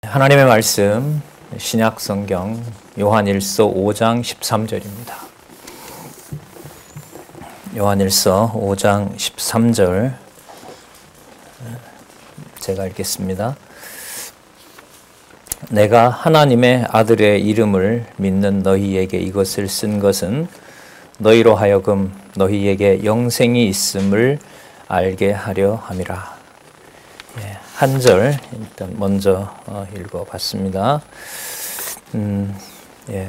하나님의 말씀 신약 성경 요한일서 5장 13절입니다. 요한일서 5장 13절 제가 읽겠습니다. 내가 하나님의 아들의 이름을 믿는 너희에게 이것을 쓴 것은 너희로 하여금 너희에게 영생이 있음을 알게 하려 함이라. 한 절 일단 먼저 읽어봤습니다.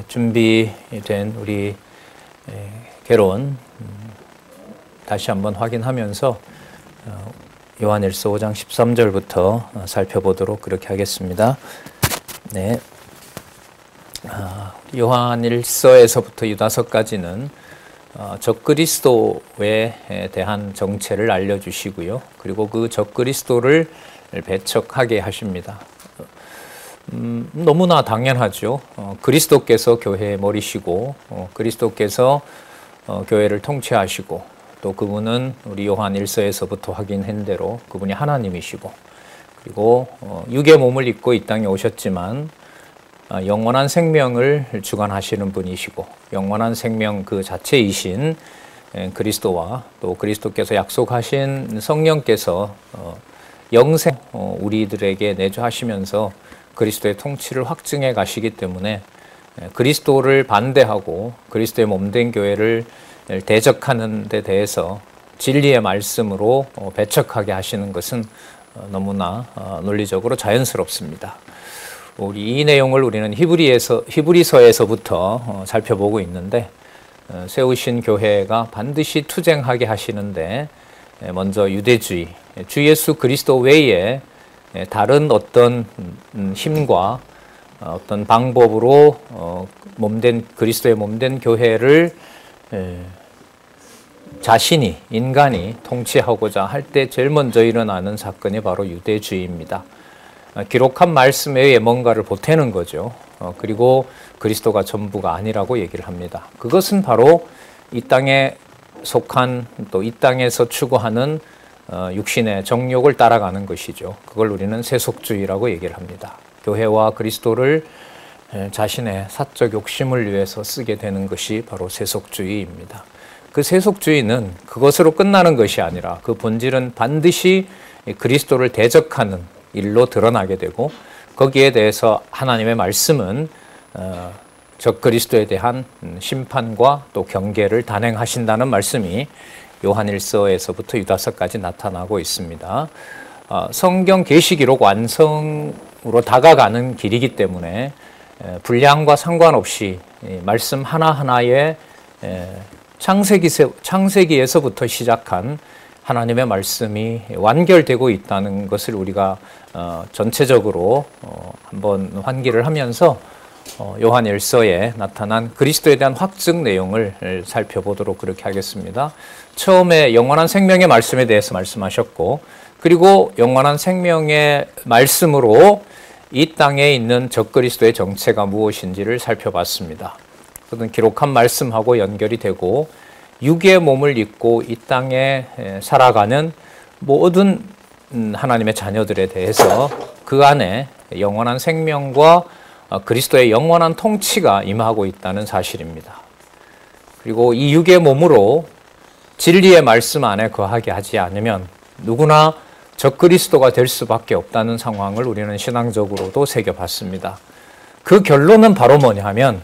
준비된 우리 개론 다시 한번 확인하면서 요한일서 5장 13절부터 살펴보도록 그렇게 하겠습니다. 네, 요한일서에서부터 유다서까지는 적그리스도에 대한 정체를 알려주시고요. 그리고 그 적그리스도를 배척하게 하십니다. 너무나 당연하죠. 그리스도께서 교회의 머리시고 그리스도께서 교회를 통치하시고 또 그분은 우리 요한 1서에서부터 확인한 대로 그분이 하나님이시고 그리고 육의 몸을 입고 이 땅에 오셨지만 영원한 생명을 주관하시는 분이시고 영원한 생명 그 자체이신 그리스도와 또 그리스도께서 약속하신 성령께서 영생 우리들에게 내주하시면서 그리스도의 통치를 확증해 가시기 때문에 그리스도를 반대하고 그리스도의 몸된 교회를 대적하는 데 대해서 진리의 말씀으로 배척하게 하시는 것은 너무나 논리적으로 자연스럽습니다. 우리 이 내용을 우리는 히브리서에서부터 살펴보고 있는데 세우신 교회가 반드시 투쟁하게 하시는데 먼저 유대주의, 주 예수 그리스도 외에 다른 어떤 힘과 어떤 방법으로 그리스도의 몸된 교회를 자신이 인간이 통치하고자 할 때 제일 먼저 일어나는 사건이 바로 유대주의입니다. 기록한 말씀 외에 뭔가를 보태는 거죠. 그리고 그리스도가 전부가 아니라고 얘기를 합니다. 그것은 바로 이 땅에 속한 또 이 땅에서 추구하는 육신의 정욕을 따라가는 것이죠. 그걸 우리는 세속주의라고 얘기를 합니다. 교회와 그리스도를 자신의 사적 욕심을 위해서 쓰게 되는 것이 바로 세속주의입니다. 그 세속주의는 그것으로 끝나는 것이 아니라 그 본질은 반드시 그리스도를 대적하는 일로 드러나게 되고 거기에 대해서 하나님의 말씀은 적그리스도에 대한 심판과 또 경계를 단행하신다는 말씀이 요한일서에서부터 유다서까지 나타나고 있습니다. 성경 계시기록 완성으로 다가가는 길이기 때문에 분량과 상관없이 말씀 하나하나에 창세기에서부터 시작한 하나님의 말씀이 완결되고 있다는 것을 우리가 전체적으로 한번 환기를 하면서 요한일서에 나타난 그리스도에 대한 확증 내용을 살펴보도록 그렇게 하겠습니다. 처음에 영원한 생명의 말씀에 대해서 말씀하셨고 그리고 영원한 생명의 말씀으로 이 땅에 있는 적그리스도의 정체가 무엇인지를 살펴봤습니다. 그것은 기록한 말씀하고 연결이 되고 육의 몸을 입고 이 땅에 살아가는 모든 하나님의 자녀들에 대해서 그 안에 영원한 생명과 그리스도의 영원한 통치가 임하고 있다는 사실입니다. 그리고 이 육의 몸으로 진리의 말씀 안에 거하게 하지 않으면 누구나 적그리스도가 될 수밖에 없다는 상황을 우리는 신앙적으로도 새겨봤습니다. 그 결론은 바로 뭐냐 하면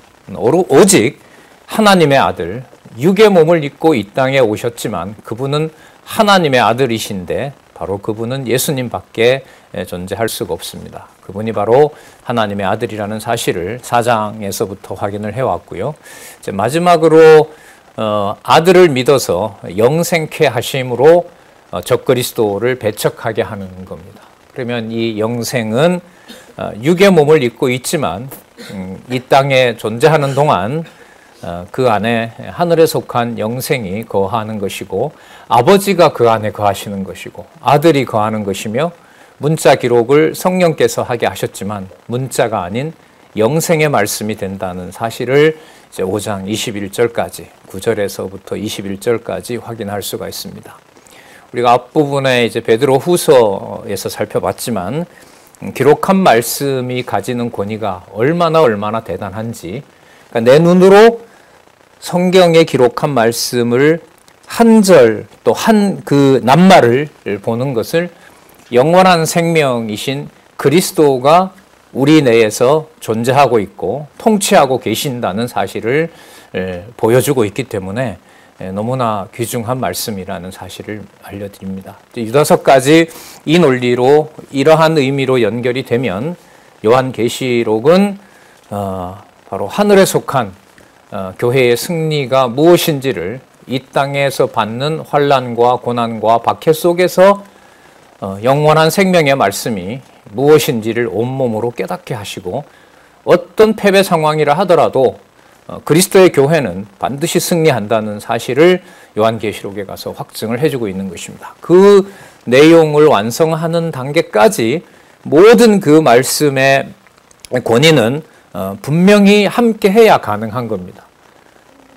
오직 하나님의 아들, 육의 몸을 입고 이 땅에 오셨지만 그분은 하나님의 아들이신데 바로 그분은 예수님밖에 존재할 수가 없습니다. 그분이 바로 하나님의 아들이라는 사실을 4장에서부터 확인을 해왔고요. 이제 마지막으로 아들을 믿어서 영생케 하심으로 적그리스도를 배척하게 하는 겁니다. 그러면 이 영생은 육의 몸을 입고 있지만 이 땅에 존재하는 동안 그 안에 하늘에 속한 영생이 거하는 것이고 아버지가 그 안에 거하시는 것이고 아들이 거하는 것이며 문자 기록을 성령께서 하게 하셨지만 문자가 아닌 영생의 말씀이 된다는 사실을 이제 5장 21절까지 9절에서부터 21절까지 확인할 수가 있습니다. 우리가 앞부분에 이제 베드로 후서에서 살펴봤지만 기록한 말씀이 가지는 권위가 얼마나 대단한지, 그러니까 내 눈으로 성경에 기록한 말씀을 한 절 또 한 그 낱말을 보는 것을 영원한 생명이신 그리스도가 우리 내에서 존재하고 있고 통치하고 계신다는 사실을 보여주고 있기 때문에 너무나 귀중한 말씀이라는 사실을 알려드립니다. 유다서까지 이 논리로 이러한 의미로 연결이 되면 요한계시록은 바로 하늘에 속한 교회의 승리가 무엇인지를 이 땅에서 받는 환난과 고난과 박해 속에서 영원한 생명의 말씀이 무엇인지를 온몸으로 깨닫게 하시고 어떤 패배 상황이라 하더라도 그리스도의 교회는 반드시 승리한다는 사실을 요한계시록에 가서 확증을 해주고 있는 것입니다. 그 내용을 완성하는 단계까지 모든 그 말씀의 권위는 분명히 함께 해야 가능한 겁니다.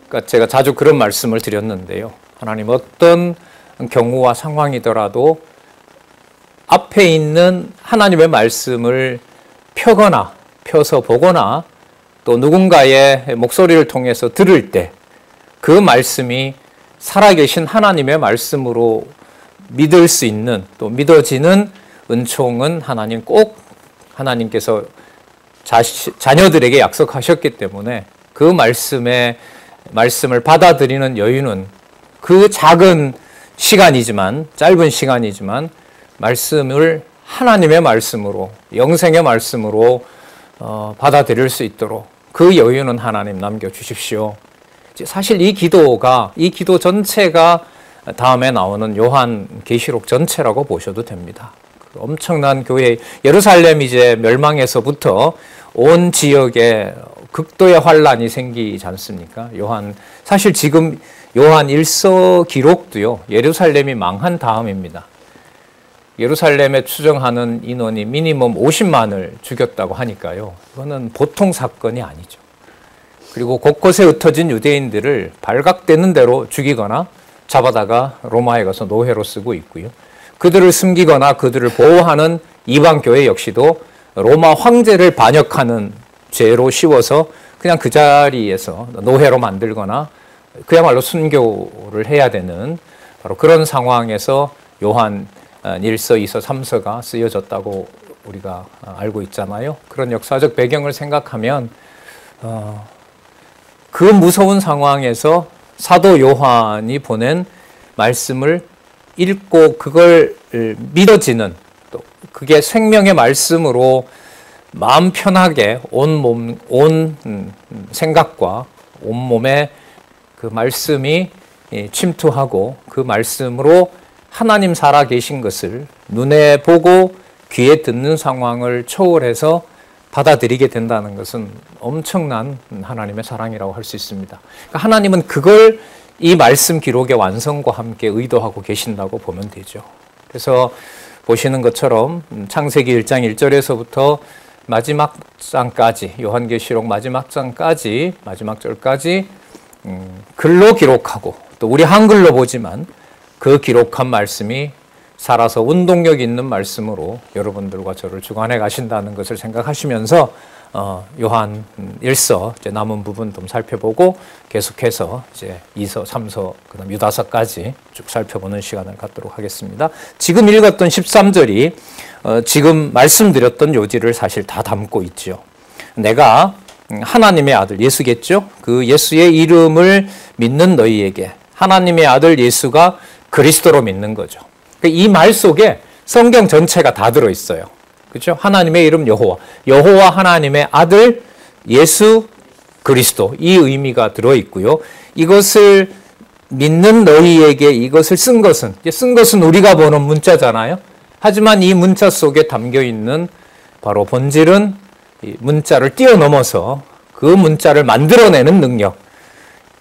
그러니까 제가 자주 그런 말씀을 드렸는데요. 하나님 어떤 경우와 상황이더라도 앞에 있는 하나님의 말씀을 펴서 보거나 또 누군가의 목소리를 통해서 들을 때 그 말씀이 살아계신 하나님의 말씀으로 믿을 수 있는 또 믿어지는 은총은 하나님 꼭 하나님께서 자녀들에게 약속하셨기 때문에 그 말씀을 받아들이는 여유는 그 작은 시간이지만 짧은 시간이지만 말씀을 하나님의 말씀으로 영생의 말씀으로 받아들일 수 있도록 그 여유는 하나님 남겨주십시오. 사실 이 기도 전체가 다음에 나오는 요한계시록 전체라고 보셔도 됩니다. 엄청난 교회 예루살렘 이제 멸망에서부터 온 지역에 극도의 환란이 생기지 않습니까? 사실 지금 요한 1서 기록도요. 예루살렘이 망한 다음입니다. 예루살렘에 추정하는 인원이 미니멈 50만을 죽였다고 하니까요. 이거는 보통 사건이 아니죠. 그리고 곳곳에 흩어진 유대인들을 발각되는 대로 죽이거나 잡아다가 로마에 가서 노예로 쓰고 있고요. 그들을 숨기거나 그들을 보호하는 이방교회 역시도 로마 황제를 반역하는 죄로 씌워서 그냥 그 자리에서 노예로 만들거나 그야말로 순교를 해야 되는 바로 그런 상황에서 요한 1서, 2서, 3서가 쓰여졌다고 우리가 알고 있잖아요. 그런 역사적 배경을 생각하면 그 무서운 상황에서 사도 요한이 보낸 말씀을 읽고 그걸 믿어지는 또 그게 생명의 말씀으로 마음 편하게 온 생각과 온몸에 그 말씀이 침투하고 그 말씀으로 하나님 살아계신 것을 눈에 보고 귀에 듣는 상황을 초월해서 받아들이게 된다는 것은 엄청난 하나님의 사랑이라고 할 수 있습니다. 그러니까 하나님은 그걸 이 말씀 기록의 완성과 함께 의도하고 계신다고 보면 되죠. 그래서 보시는 것처럼 창세기 1장 1절에서부터 마지막 장까지 요한계시록 마지막 장까지 마지막 절까지 글로 기록하고 또 우리 한글로 보지만 그 기록한 말씀이 살아서 운동력 있는 말씀으로 여러분들과 저를 주관해 가신다는 것을 생각하시면서 요한 1서 이제 남은 부분 좀 살펴보고 계속해서 이제 2서, 3서, 그다음 유다서까지 쭉 살펴보는 시간을 갖도록 하겠습니다. 지금 읽었던 13절이 지금 말씀드렸던 요지를 사실 다 담고 있죠. 내가 하나님의 아들 예수겠죠? 그 예수의 이름을 믿는 너희에게 하나님의 아들 예수가 그리스도로 믿는 거죠. 이 말 속에 성경 전체가 다 들어있어요. 그렇죠? 하나님의 이름 여호와 하나님의 아들 예수 그리스도 이 의미가 들어있고요. 이것을 믿는 너희에게 이것을 쓴 것은 우리가 보는 문자잖아요. 하지만 이 문자 속에 담겨있는 바로 본질은 이 문자를 뛰어넘어서 그 문자를 만들어내는 능력,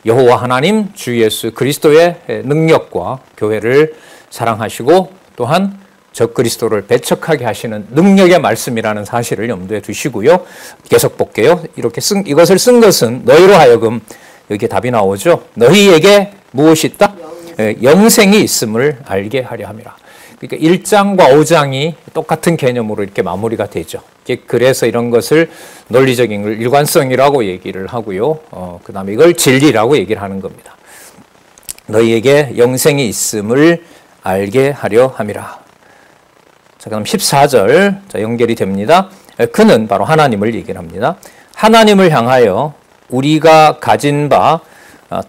여호와 하나님 주 예수 그리스도의 능력과 교회를 사랑하시고 또한 적그리스도를 배척하게 하시는 능력의 말씀이라는 사실을 염두에 두시고요. 계속 볼게요. 이것을 쓴 것은 너희로 하여금 여기에 답이 나오죠. 너희에게 무엇이 있다? 영생이 있음을 알게 하려 함이라. 그러니까 1장과 5장이 똑같은 개념으로 이렇게 마무리가 되죠. 그래서 이런 것을 논리적인 걸 일관성이라고 얘기를 하고요. 그 다음에 이걸 진리라고 얘기를 하는 겁니다. 너희에게 영생이 있음을 알게 하려 함이라. 자, 그럼 14절 자, 연결이 됩니다. 그는 바로 하나님을 얘기를 합니다. 하나님을 향하여 우리가 가진 바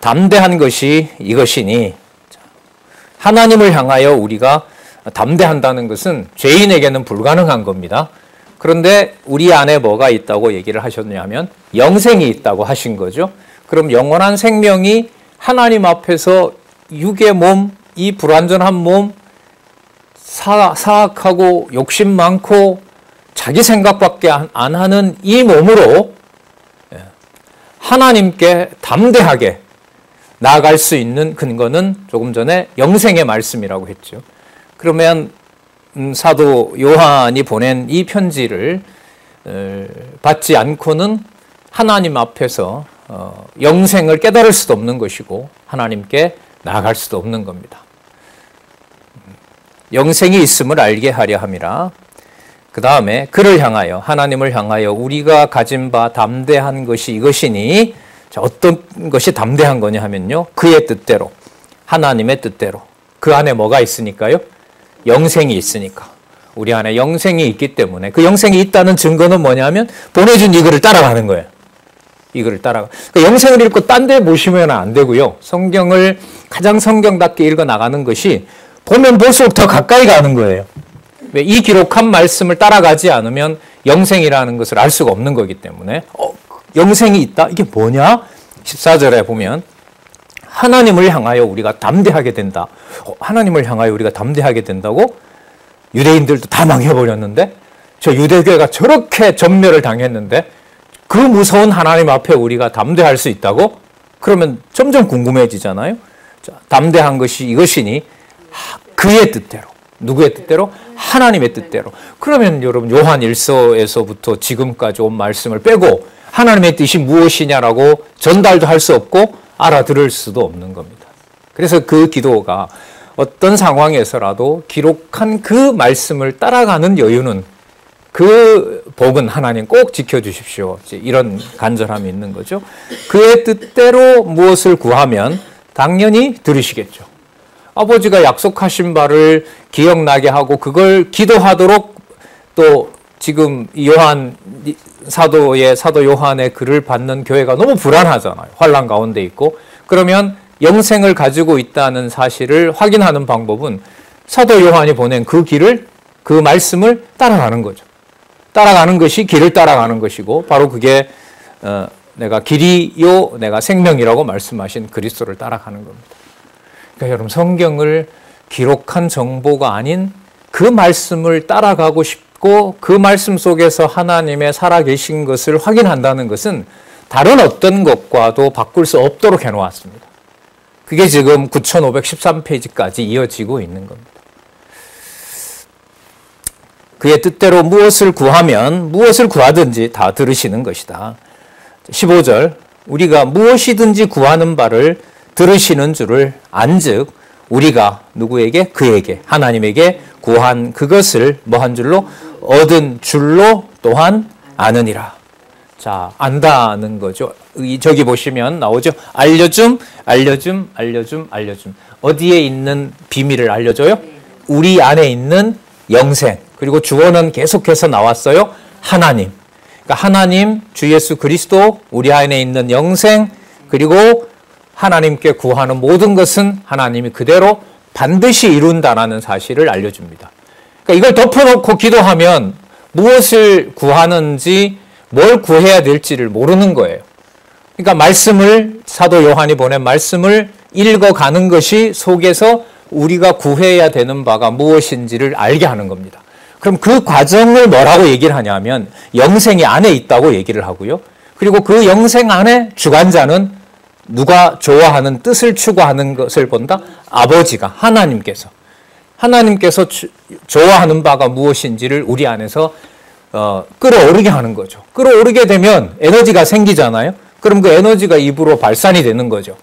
담대한 것이 이것이니, 하나님을 향하여 우리가 담대한다는 것은 죄인에게는 불가능한 겁니다. 그런데 우리 안에 뭐가 있다고 얘기를 하셨냐면 영생이 있다고 하신 거죠. 그럼 영원한 생명이 하나님 앞에서 육의 몸, 이 불완전한 몸, 사악하고 욕심 많고 자기 생각밖에 안 하는 이 몸으로 하나님께 담대하게 나아갈 수 있는 근거는 조금 전에 영생의 말씀이라고 했죠. 그러면 사도 요한이 보낸 이 편지를 받지 않고는 하나님 앞에서 영생을 깨달을 수도 없는 것이고 하나님께 나아갈 수도 없는 겁니다. 영생이 있음을 알게 하려 함이라. 그 다음에 그를 향하여, 하나님을 향하여 우리가 가진 바 담대한 것이 이것이니, 자, 어떤 것이 담대한 거냐 하면요, 그의 뜻대로, 하나님의 뜻대로. 그 안에 뭐가 있으니까요? 영생이 있으니까. 우리 안에 영생이 있기 때문에, 그 영생이 있다는 증거는 뭐냐면 보내준 이 글을 따라가는 거예요. 이 글을 따라가. 그러니까 영생을 읽고 딴 데 보시면 안 되고요. 성경을 가장 성경답게 읽어 나가는 것이 보면 볼수록 더 가까이 가는 거예요. 왜? 이 기록한 말씀을 따라가지 않으면 영생이라는 것을 알 수가 없는 거기 때문에 영생이 있다? 이게 뭐냐? 14절에 보면 하나님을 향하여 우리가 담대하게 된다. 하나님을 향하여 우리가 담대하게 된다고? 유대인들도 다 망해버렸는데, 저 유대교회가 저렇게 전멸을 당했는데 그 무서운 하나님 앞에 우리가 담대할 수 있다고? 그러면 점점 궁금해지잖아요. 자, 담대한 것이 이것이니 그의 뜻대로. 누구의 뜻대로? 하나님의 뜻대로. 그러면 여러분 요한 1서에서부터 지금까지 온 말씀을 빼고 하나님의 뜻이 무엇이냐라고 전달도 할 수 없고 알아들을 수도 없는 겁니다. 그래서 그 기도가 어떤 상황에서라도 기록한 그 말씀을 따라가는 여유는, 그 복은 하나님 꼭 지켜주십시오. 이런 간절함이 있는 거죠. 그의 뜻대로 무엇을 구하면 당연히 들으시겠죠. 아버지가 약속하신 바를 기억나게 하고 그걸 기도하도록, 또 지금 사도 요한의 글을 받는 교회가 너무 불안하잖아요. 환난 가운데 있고. 그러면 영생을 가지고 있다는 사실을 확인하는 방법은 사도 요한이 보낸 그 길을, 그 말씀을 따라가는 거죠. 따라가는 것이 길을 따라가는 것이고, 바로 그게 내가 길이요 내가 생명이라고 말씀하신 그리스도를 따라가는 겁니다. 그러니까 여러분, 성경을 기록한 정보가 아닌 그 말씀을 따라가고 싶고 그 말씀 속에서 하나님의 살아계신 것을 확인한다는 것은 다른 어떤 것과도 바꿀 수 없도록 해놓았습니다. 그게 지금 9513페이지까지 이어지고 있는 겁니다. 그의 뜻대로 무엇을 구하면 무엇을 구하든지 다 들으시는 것이다. 15절, 우리가 무엇이든지 구하는 바를 들으시는 줄을 안즉 우리가 누구에게? 그에게, 하나님에게 구한 그것을 뭐한 줄로? 얻은 줄로 또한 아느니라. 자, 안다는 거죠. 저기 보시면 나오죠. 알려줌, 알려줌, 알려줌, 알려줌. 어디에 있는 비밀을 알려줘요? 우리 안에 있는 영생. 그리고 주어는 계속해서 나왔어요. 하나님. 그러니까 하나님, 주 예수 그리스도, 우리 안에 있는 영생, 그리고 하나님께 구하는 모든 것은 하나님이 그대로 반드시 이룬다라는 사실을 알려줍니다. 그러니까 이걸 덮어놓고 기도하면 무엇을 구하는지, 뭘 구해야 될지를 모르는 거예요. 그러니까 말씀을, 사도 요한이 보낸 말씀을 읽어가는 것이 속에서 우리가 구해야 되는 바가 무엇인지를 알게 하는 겁니다. 그럼 그 과정을 뭐라고 얘기를 하냐면 영생이 안에 있다고 얘기를 하고요. 그리고 그 영생 안에 주관자는 누가 좋아하는 뜻을 추구하는 것을 본다? 아버지가, 하나님께서 좋아하는 바가 무엇인지를 우리 안에서 끌어오르게 하는 거죠. 끌어오르게 되면 에너지가 생기잖아요. 그럼 그 에너지가 입으로 발산이 되는 거죠.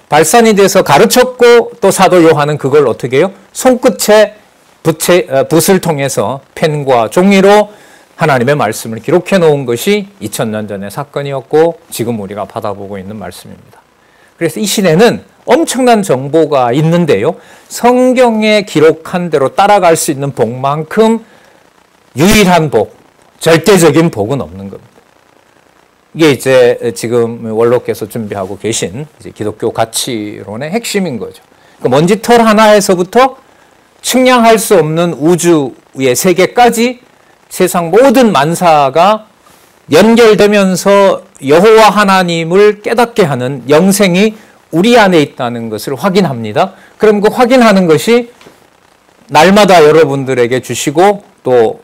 발산이 돼서 가르쳤고 또 사도 요한은 그걸 어떻게 해요? 손끝에 붓을 통해서 펜과 종이로 하나님의 말씀을 기록해 놓은 것이 2000년 전의 사건이었고 지금 우리가 받아보고 있는 말씀입니다. 그래서 이 시대는 엄청난 정보가 있는데요. 성경에 기록한 대로 따라갈 수 있는 복만큼 유일한 복, 절대적인 복은 없는 겁니다. 이게 이제 지금 원로께서 준비하고 계신 이제 기독교 가치론의 핵심인 거죠. 그러니까 먼지털 하나에서부터 측량할 수 없는 우주의 세계까지 세상 모든 만사가 연결되면서 여호와 하나님을 깨닫게 하는 영생이 우리 안에 있다는 것을 확인합니다. 그럼 그 확인하는 것이 날마다 여러분들에게 주시고 또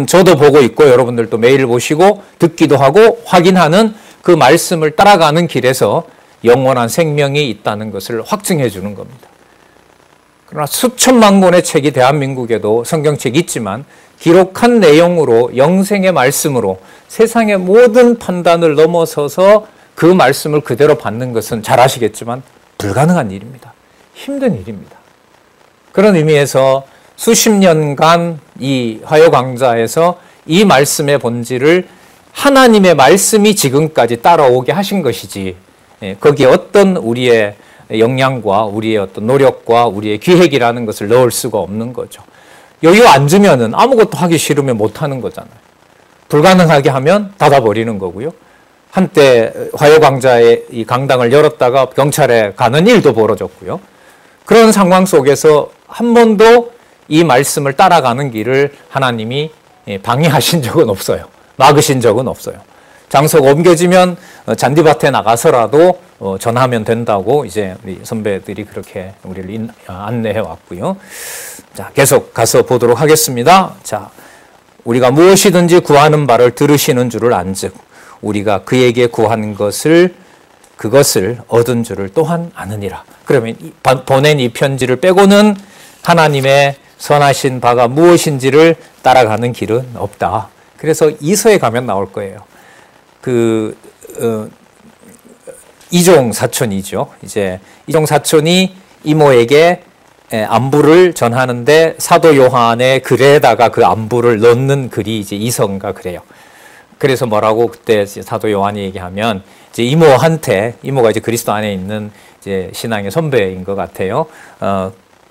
저도 보고 있고 여러분들도 매일 보시고 듣기도 하고 확인하는 그 말씀을 따라가는 길에서 영원한 생명이 있다는 것을 확증해 주는 겁니다. 그러나 수천만 권의 책이 대한민국에도 성경책이 있지만 기록한 내용으로 영생의 말씀으로 세상의 모든 판단을 넘어서서 그 말씀을 그대로 받는 것은 잘 아시겠지만 불가능한 일입니다. 힘든 일입니다. 그런 의미에서 수십 년간 이 화요강좌에서 이 말씀의 본질을 하나님의 말씀이 지금까지 따라오게 하신 것이지 거기에 어떤 우리의 역량과 우리의 어떤 노력과 우리의 기획이라는 것을 넣을 수가 없는 거죠. 여유 안 주면은 아무것도 하기 싫으면 못 하는 거잖아요. 불가능하게 하면 닫아버리는 거고요. 한때 화요강좌의 이 강당을 열었다가 경찰에 가는 일도 벌어졌고요. 그런 상황 속에서 한 번도 이 말씀을 따라가는 길을 하나님이 방해하신 적은 없어요. 막으신 적은 없어요. 장소가 옮겨지면 잔디밭에 나가서라도 전하면 된다고 이제 우리 선배들이 그렇게 우리를 안내해 왔고요. 자, 계속 가서 보도록 하겠습니다. 자, 우리가 무엇이든지 구하는 바를 들으시는 줄을 안즉 우리가 그에게 구하는 그것을 얻은 줄을 또한 아느니라. 그러면 보낸 이 편지를 빼고는 하나님의 선하신 바가 무엇인지를 따라가는 길은 없다. 그래서 이서에 가면 나올 거예요. 이종 사촌이죠. 이제 이종 사촌이 이모에게 안부를 전하는데 사도 요한의 글에다가 그 안부를 넣는 글이 이제 이서인가 그래요. 그래서 뭐라고 그때 사도 요한이 얘기하면 이제 이모가 이제 그리스도 안에 있는 이제 신앙의 선배인 것 같아요.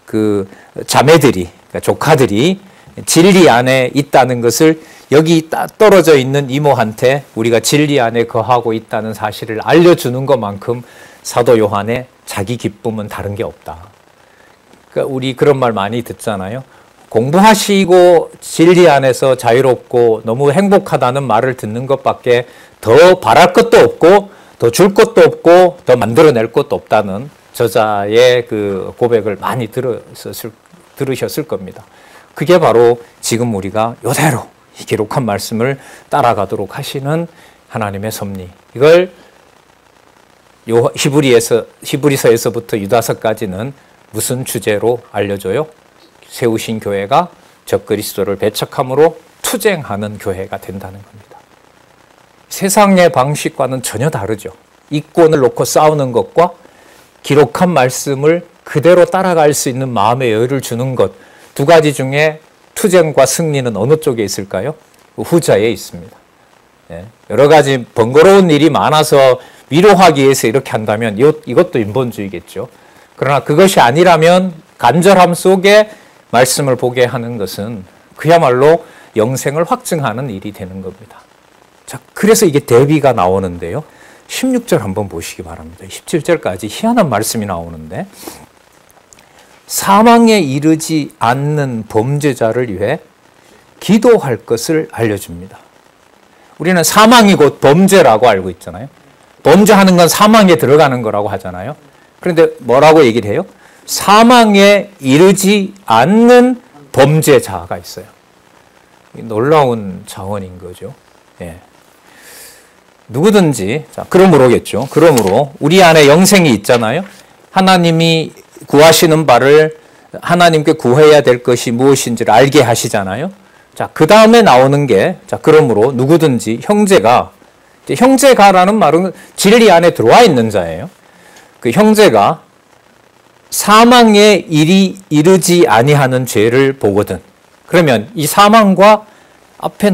그 자매들이, 그러니까 조카들이 진리 안에 있다는 것을 여기 떨어져 있는 이모한테 우리가 진리 안에 거하고 있다는 사실을 알려주는 것만큼 사도 요한의 자기 기쁨은 다른 게 없다. 그러니까 우리 그런 말 많이 듣잖아요. 공부하시고 진리 안에서 자유롭고 너무 행복하다는 말을 듣는 것밖에 더 바랄 것도 없고 더 줄 것도 없고 더 만들어낼 것도 없다는 저자의 그 고백을 많이 들으셨을 겁니다. 그게 바로 지금 우리가 이대로 기록한 말씀을 따라가도록 하시는 하나님의 섭리. 이걸 히브리서에서부터 유다서까지는 무슨 주제로 알려줘요? 세우신 교회가 적그리스도를 배척함으로 투쟁하는 교회가 된다는 겁니다. 세상의 방식과는 전혀 다르죠. 이권을 놓고 싸우는 것과 기록한 말씀을 그대로 따라갈 수 있는 마음의 여유를 주는 것, 두 가지 중에 투쟁과 승리는 어느 쪽에 있을까요? 후자에 있습니다. 여러 가지 번거로운 일이 많아서 위로하기 위해서 이렇게 한다면 이것도 인본주의겠죠. 그러나 그것이 아니라면 간절함 속에 말씀을 보게 하는 것은 그야말로 영생을 확증하는 일이 되는 겁니다. 자, 그래서 이게 대비가 나오는데요. 16절 한번 보시기 바랍니다. 17절까지 희한한 말씀이 나오는데 사망에 이르지 않는 범죄자를 위해 기도할 것을 알려줍니다. 우리는 사망이 곧 범죄라고 알고 있잖아요. 범죄하는 건 사망에 들어가는 거라고 하잖아요. 그런데 뭐라고 얘기를 해요? 사망에 이르지 않는 범죄자가 있어요. 놀라운 차원인 거죠. 예. 누구든지, 자, 그러므로겠죠. 그러므로 우리 안에 영생이 있잖아요. 하나님이 구하시는 바를 하나님께 구해야 될 것이 무엇인지를 알게 하시잖아요. 자, 그 다음에 나오는 게, 자, 그러므로 누구든지 형제가라는 말은 진리 안에 들어와 있는 자예요. 그 형제가 사망에 이르지 아니하는 죄를 보거든. 그러면 이 사망과 앞에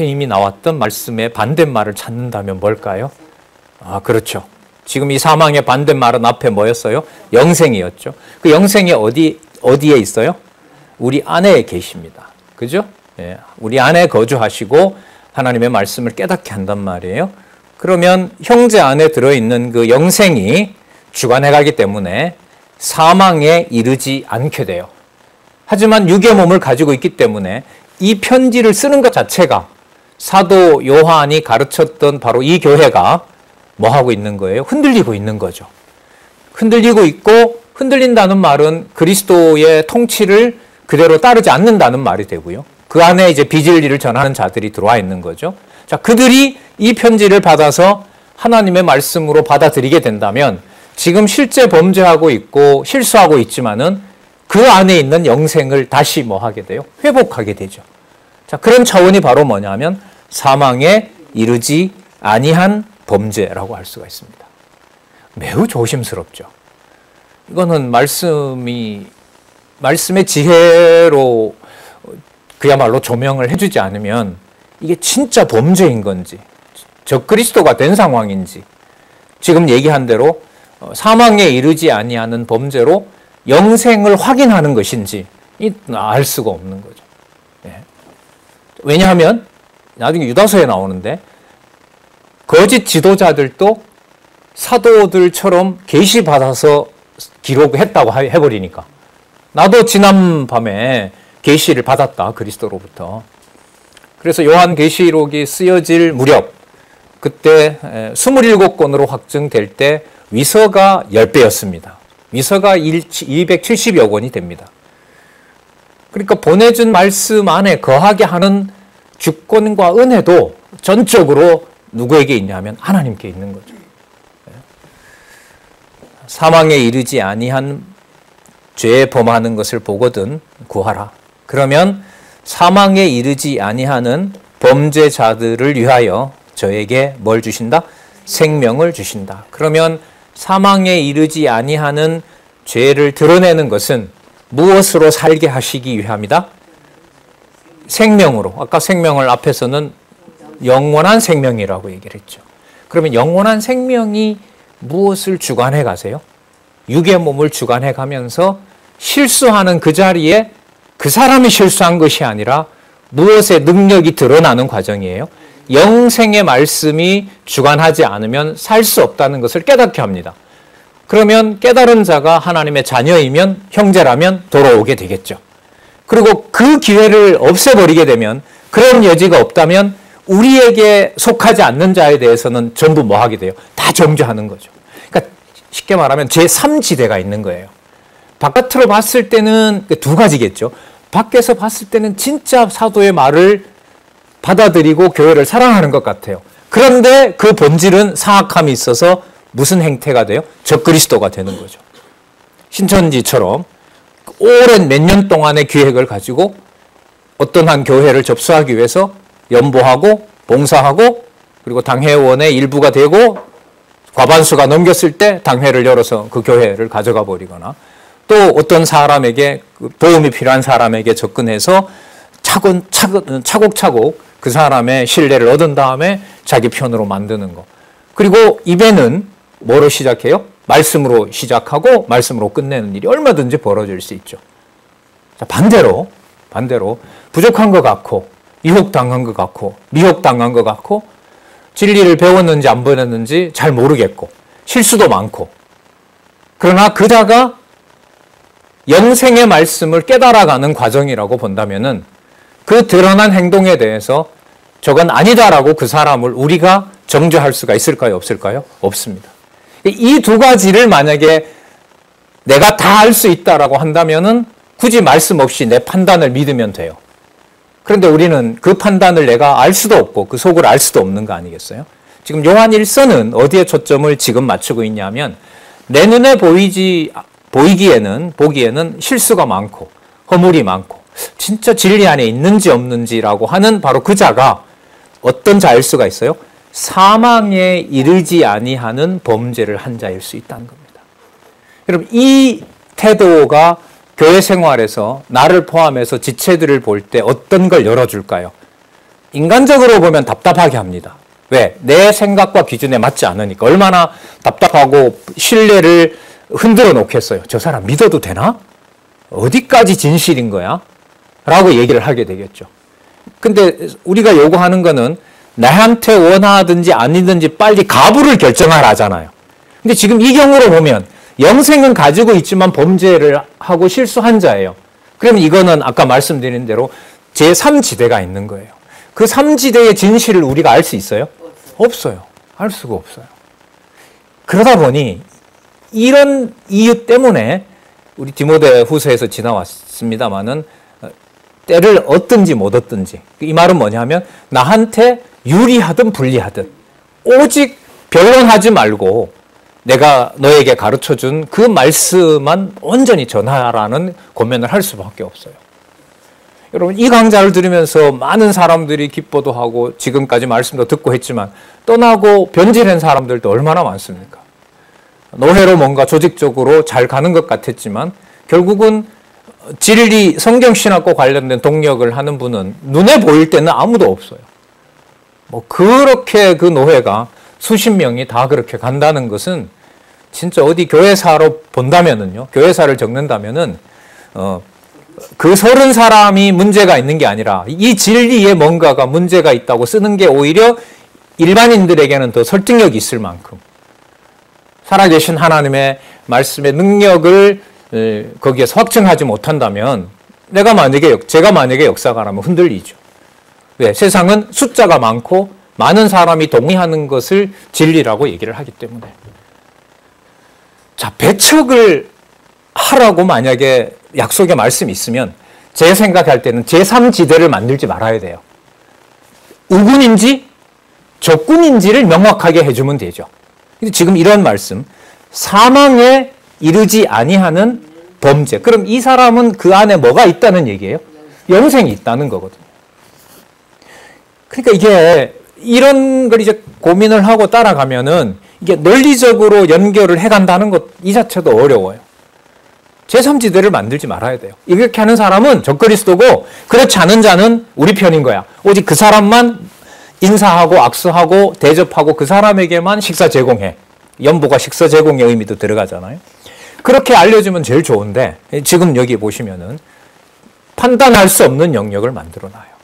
이미 나왔던 말씀의 반대말을 찾는다면 뭘까요? 그렇죠. 지금 이 사망의 반대말은 앞에 뭐였어요? 영생이었죠. 그 영생이 어디에 있어요? 우리 안에 계십니다. 그죠? 예, 우리 안에 거주하시고 하나님의 말씀을 깨닫게 한단 말이에요. 그러면 형제 안에 들어있는 그 영생이 주관해가기 때문에 사망에 이르지 않게 돼요. 하지만 육의 몸을 가지고 있기 때문에 이 편지를 쓰는 것 자체가 사도 요한이 가르쳤던 바로 이 교회가 뭐 하고 있는 거예요? 흔들리고 있는 거죠. 흔들리고 있고, 흔들린다는 말은 그리스도의 통치를 그대로 따르지 않는다는 말이 되고요. 그 안에 이제 비진리를 전하는 자들이 들어와 있는 거죠. 자, 그들이 이 편지를 받아서 하나님의 말씀으로 받아들이게 된다면 지금 실제 범죄하고 있고 실수하고 있지만은 그 안에 있는 영생을 다시 뭐 하게 돼요? 회복하게 되죠. 자, 그런 차원이 바로 뭐냐면 사망에 이르지 아니한 범죄라고 할 수가 있습니다. 매우 조심스럽죠. 이거는 말씀의 지혜로 그야말로 조명을 해주지 않으면 이게 진짜 범죄인 건지, 적그리스도가 된 상황인지, 지금 얘기한 대로 사망에 이르지 아니하는 범죄로 영생을 확인하는 것인지 알 수가 없는 거죠. 예. 왜냐하면 나중에 유다서에 나오는데 거짓 지도자들도 사도들처럼 계시받아서 기록했다고 해버리니까 나도 지난밤에 계시를 받았다, 그리스도로부터. 그래서 요한계시록이 쓰여질 무렵, 그때 27권으로 확정될 때 위서가 10배였습니다. 위서가 270여 권이 됩니다. 그러니까 보내준 말씀 안에 거하게 하는 주권과 은혜도 전적으로 누구에게 있냐면 하나님께 있는 거죠. 사망에 이르지 아니한 죄에 범하는 것을 보거든 구하라. 그러면 사망에 이르지 아니하는 범죄자들을 위하여 저에게 뭘 주신다? 생명을 주신다. 그러면 사망에 이르지 아니하는 죄를 드러내는 것은 무엇으로 살게 하시기 위함이다? 생명으로. 아까 생명을 앞에서는 영원한 생명이라고 얘기를 했죠. 그러면 영원한 생명이 무엇을 주관해 가세요? 육의 몸을 주관해 가면서 실수하는 그 자리에 그 사람이 실수한 것이 아니라 무엇의 능력이 드러나는 과정이에요? 영생의 말씀이 주관하지 않으면 살 수 없다는 것을 깨닫게 합니다. 그러면 깨달은 자가 하나님의 자녀이면, 형제라면 돌아오게 되겠죠. 그리고 그 기회를 없애버리게 되면, 그런 여지가 없다면 우리에게 속하지 않는 자에 대해서는 전부 뭐 하게 돼요? 다 정죄하는 거죠. 그러니까 쉽게 말하면 제3지대가 있는 거예요. 바깥으로 봤을 때는 두 가지겠죠. 밖에서 봤을 때는 진짜 사도의 말을 받아들이고 교회를 사랑하는 것 같아요. 그런데 그 본질은 사악함이 있어서 무슨 행태가 돼요? 적그리스도가 되는 거죠. 신천지처럼 오랜 몇 년 동안의 기획을 가지고 어떤 한 교회를 접수하기 위해서 연보하고 봉사하고 그리고 당회원의 일부가 되고 과반수가 넘겼을 때 당회를 열어서 그 교회를 가져가 버리거나 또 어떤 사람에게 도움이 필요한 사람에게 접근해서 차곡차곡 그 사람의 신뢰를 얻은 다음에 자기 편으로 만드는 거. 그리고 입에는 뭐로 시작해요? 말씀으로 시작하고 말씀으로 끝내는 일이 얼마든지 벌어질 수 있죠. 자, 반대로 부족한 것 같고 유혹당한 것 같고 미혹당한 것 같고 진리를 배웠는지 안 배웠는지 잘 모르겠고 실수도 많고 그러나 그자가 영생의 말씀을 깨달아가는 과정이라고 본다면은 그 드러난 행동에 대해서 저건 아니다라고 그 사람을 우리가 정죄할 수가 있을까요? 없을까요? 없습니다. 이 두 가지를 만약에 내가 다 알 수 있다라고 한다면은 굳이 말씀 없이 내 판단을 믿으면 돼요. 그런데 우리는 그 판단을 내가 알 수도 없고 그 속을 알 수도 없는 거 아니겠어요? 지금 요한 1서는 어디에 초점을 지금 맞추고 있냐면 내 눈에 보기에는 실수가 많고 허물이 많고 진짜 진리 안에 있는지 없는지라고 하는 바로 그 자가 어떤 자일 수가 있어요? 사망에 이르지 아니하는 범죄를 한 자일 수 있다는 겁니다. 여러분, 이 태도가 교회 생활에서 나를 포함해서 지체들을 볼 때 어떤 걸 열어줄까요? 인간적으로 보면 답답하게 합니다. 왜? 내 생각과 기준에 맞지 않으니까. 얼마나 답답하고 신뢰를 흔들어 놓겠어요. 저 사람 믿어도 되나? 어디까지 진실인 거야? 라고 얘기를 하게 되겠죠. 근데 우리가 요구하는 거는 나한테 원하든지 아니든지 빨리 가부를 결정하라잖아요. 근데 지금 이 경우로 보면 영생은 가지고 있지만 범죄를 하고 실수한 자예요. 그러면 이거는 아까 말씀드린 대로 제3지대가 있는 거예요. 그 3지대의 진실을 우리가 알 수 있어요? 없어요. 알 수가 없어요. 그러다 보니 이런 이유 때문에 우리 디모데 후서에서 지나왔습니다마는 때를 얻든지 못 얻든지, 이 말은 뭐냐면 나한테 유리하든 불리하든 오직 변론하지 말고 내가 너에게 가르쳐준 그 말씀만 온전히 전하라는 권면을 할 수밖에 없어요. 여러분, 이 강좌를 들으면서 많은 사람들이 기뻐도 하고 지금까지 말씀도 듣고 했지만 떠나고 변질한 사람들도 얼마나 많습니까? 노회로 뭔가 조직적으로 잘 가는 것 같았지만 결국은 진리, 성경신학과 관련된 동력을 하는 분은 눈에 보일 때는 아무도 없어요. 뭐 그렇게 그 노회가 수십 명이 다 그렇게 간다는 것은 진짜 어디 교회사로 본다면은요, 교회사를 적는다면은 그 30사람이 문제가 있는 게 아니라 이 진리에 뭔가가 문제가 있다고 쓰는 게 오히려 일반인들에게는 더 설득력이 있을 만큼 살아계신 하나님의 말씀의 능력을 거기에서 확증하지 못한다면 제가 만약에 역사가라면 흔들리죠. 왜? 세상은 숫자가 많고 많은 사람이 동의하는 것을 진리라고 얘기를 하기 때문에. 자, 배척을 하라고 만약에 약속의 말씀이 있으면 제 생각할 때는 제3지대를 만들지 말아야 돼요. 우군인지 적군인지를 명확하게 해주면 되죠. 근데 지금 이런 말씀, 사망에 이르지 아니하는 범죄. 그럼 이 사람은 그 안에 뭐가 있다는 얘기예요? 영생이 있다는 거거든요. 그러니까 이게 이런 걸 이제 고민을 하고 따라가면은 이게 논리적으로 연결을 해간다는 것 이 자체도 어려워요. 제3지대를 만들지 말아야 돼요. 이렇게 하는 사람은 적그리스도고 그렇지 않은 자는 우리 편인 거야. 오직 그 사람만 인사하고 악수하고 대접하고 그 사람에게만 식사 제공해. 연보가 식사 제공의 의미도 들어가잖아요. 그렇게 알려주면 제일 좋은데 지금 여기 보시면은 판단할 수 없는 영역을 만들어놔요.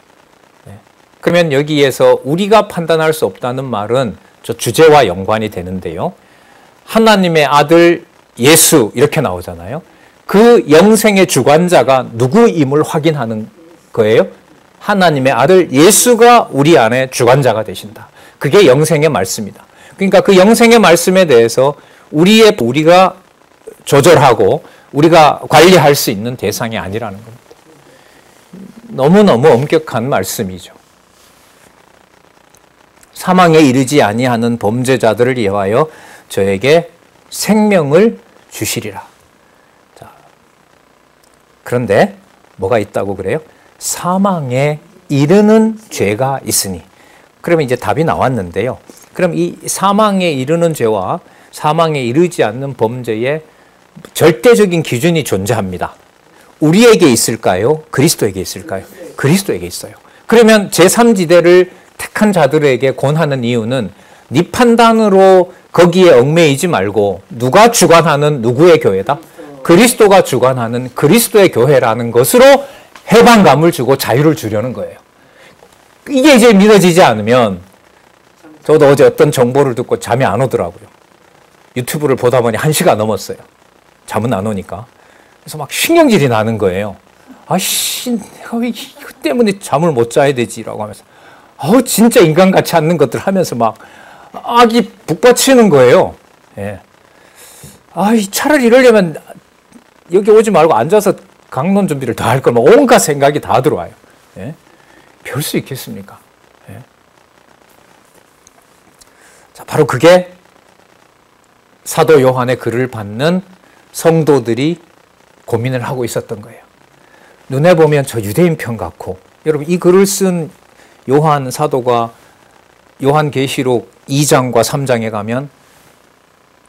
그러면 여기에서 우리가 판단할 수 없다는 말은 저 주제와 연관이 되는데요. 하나님의 아들 예수 이렇게 나오잖아요. 그 영생의 주관자가 누구임을 확인하는 거예요. 하나님의 아들 예수가 우리 안에 주관자가 되신다. 그게 영생의 말씀이다. 그러니까 그 영생의 말씀에 대해서 우리가 조절하고 우리가 관리할 수 있는 대상이 아니라는 겁니다. 너무너무 엄격한 말씀이죠. 사망에 이르지 아니하는 범죄자들을 위하여 저에게 생명을 주시리라. 자, 그런데 뭐가 있다고 그래요? 사망에 이르는 죄가 있으니. 그러면 이제 답이 나왔는데요. 그럼 이 사망에 이르는 죄와 사망에 이르지 않는 범죄의 절대적인 기준이 존재합니다. 우리에게 있을까요? 그리스도에게 있을까요? 그리스도에게 있어요. 그러면 제3지대를 택한 자들에게 권하는 이유는 네 판단으로 거기에 얽매이지 말고 누가 주관하는 누구의 교회다? 그리스도가 주관하는 그리스도의 교회라는 것으로 해방감을 주고 자유를 주려는 거예요. 이게 이제 믿어지지 않으면 저도 어제 어떤 정보를 듣고 잠이 안 오더라고요. 유튜브를 보다 보니 1시가 넘었어요. 잠은 안 오니까. 그래서 막 신경질이 나는 거예요. 아씨, 이거 때문에 잠을 못 자야 되지라고 하면서 진짜 인간같이 않는 것들 하면서 막 악이 북받치는 거예요. 예. 차라리 이러려면 여기 오지 말고 앉아서 강론 준비를 더 할 걸, 온갖 생각이 다 들어와요. 예. 별 수 있겠습니까? 예. 자, 바로 그게 사도 요한의 글을 받는 성도들이 고민을 하고 있었던 거예요. 눈에 보면 저 유대인 편 같고, 여러분 이 글을 쓴 요한 사도가 요한계시록 2장과 3장에 가면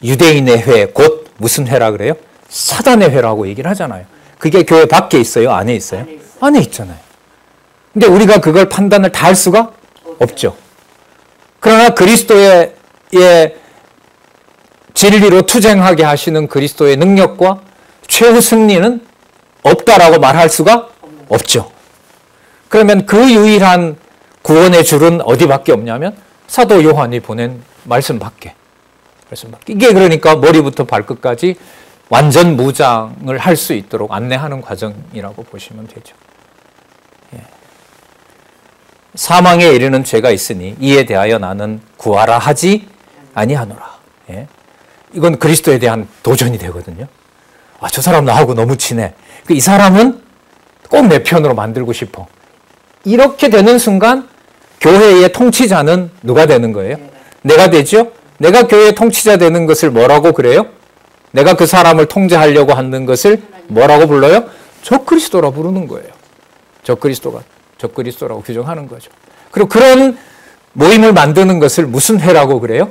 유대인의 회, 곧 무슨 회라 그래요? 사단의 회라고 얘기를 하잖아요. 그게 교회 밖에 있어요? 안에 있어요? 안에 있잖아요. 근데 우리가 그걸 판단을 다 할 수가 없죠. 그러나 그리스도의 진리로 투쟁하게 하시는 그리스도의 능력과 최후 승리는 없다라고 말할 수가 없죠. 그러면 그 유일한 구원의 줄은 어디밖에 없냐면 사도 요한이 보낸 말씀밖에. 이게 그러니까 머리부터 발끝까지 완전 무장을 할 수 있도록 안내하는 과정이라고 보시면 되죠. 예. 사망에 이르는 죄가 있으니 이에 대하여 나는 구하라 하지 아니하노라. 예. 이건 그리스도에 대한 도전이 되거든요. 아, 저 사람 나하고 너무 친해. 이 사람은 꼭 내 편으로 만들고 싶어. 이렇게 되는 순간 교회의 통치자는 누가 되는 거예요? 내가 되죠? 내가 교회의 통치자 되는 것을 뭐라고 그래요? 내가 그 사람을 통제하려고 하는 것을 뭐라고 불러요? 적그리스도라 부르는 거예요. 적그리스도라고 규정하는 거죠. 그리고 그런 모임을 만드는 것을 무슨 회라고 그래요?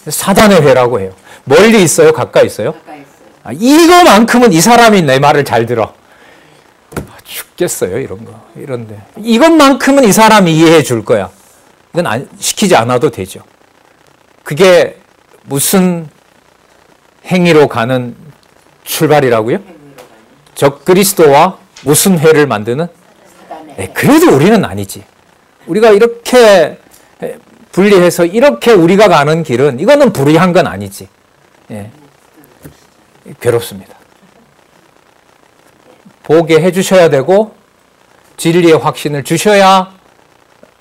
사단의 회라고 해요. 멀리 있어요? 가까이 있어요? 이거만큼은 이 사람이 내 말을 잘 들어. 죽겠어요, 이런 거. 이런데. 이것만큼은 이 사람이 이해해 줄 거야. 이건 시키지 않아도 되죠. 그게 무슨 행위로 가는 출발이라고요? 적그리스도와 무슨 회를 만드는? 네, 그래도 우리는 아니지. 우리가 이렇게 분리해서 이렇게 우리가 가는 길은 이거는 불의한 건 아니지. 예. 괴롭습니다. 보게 해주셔야 되고 진리의 확신을 주셔야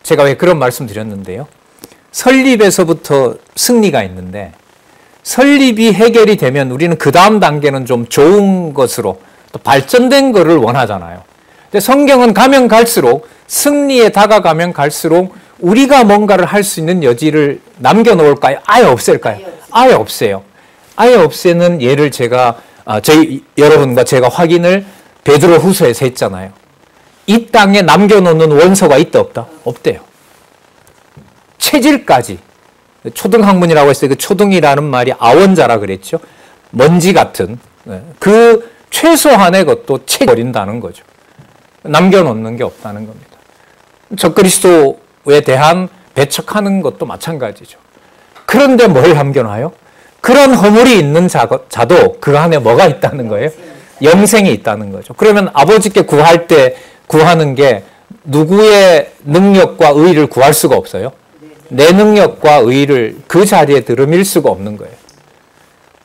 제가 왜 그런 말씀 드렸는데요. 설립에서부터 승리가 있는데 설립이 해결이 되면 우리는 그 다음 단계는 좀 좋은 것으로 또 발전된 것을 원하잖아요. 근데 성경은 가면 갈수록 승리에 다가가면 갈수록 우리가 뭔가를 할 수 있는 여지를 남겨놓을까요? 아예 없앨까요? 아예 없애요. 아예 없애는 예를 제가 여러분과 제가 확인을 베드로 후서에서 했잖아요. 이 땅에 남겨놓는 원서가 있다 없다? 없대요. 체질까지. 초등학문이라고 했어요. 그 초등이라는 말이 아원자라 그랬죠. 먼지 같은 그 최소한의 것도 채버린다는 거죠. 남겨놓는 게 없다는 겁니다. 적그리스도에 대한 배척하는 것도 마찬가지죠. 그런데 뭘 남겨놔요? 그런 허물이 있는 자도 그 안에 뭐가 있다는 거예요? 영생이 있다는 거죠. 그러면 아버지께 구할 때 구하는 게 누구의 능력과 의의를 구할 수가 없어요? 내 능력과 의의를 그 자리에 들음일 수가 없는 거예요.